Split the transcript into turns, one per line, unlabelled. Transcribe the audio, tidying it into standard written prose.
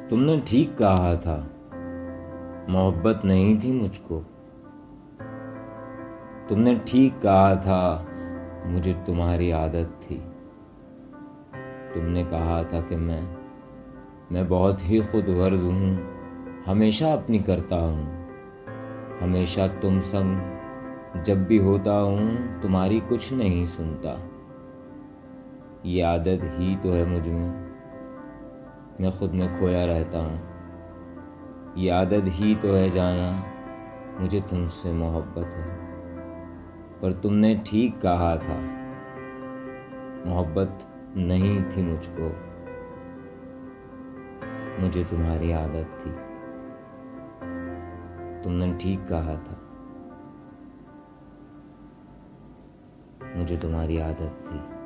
तुमने ठीक कहा था, मोहब्बत नहीं थी मुझको। तुमने ठीक कहा था, मुझे तुम्हारी आदत थी। तुमने कहा था कि मैं बहुत ही खुदगर्ज हूँ, हमेशा अपनी करता हूँ। हमेशा तुम संग जब भी होता हूँ, तुम्हारी कुछ नहीं सुनता। ये आदत ही तो है मुझ में, मैं खुद में खोया रहता हूँ। ये आदत ही तो है जाना, मुझे तुमसे मोहब्बत है। पर तुमने ठीक कहा था, मोहब्बत नहीं थी मुझको, मुझे तुम्हारी आदत थी। तुमने ठीक कहा था, मुझे तुम्हारी आदत थी।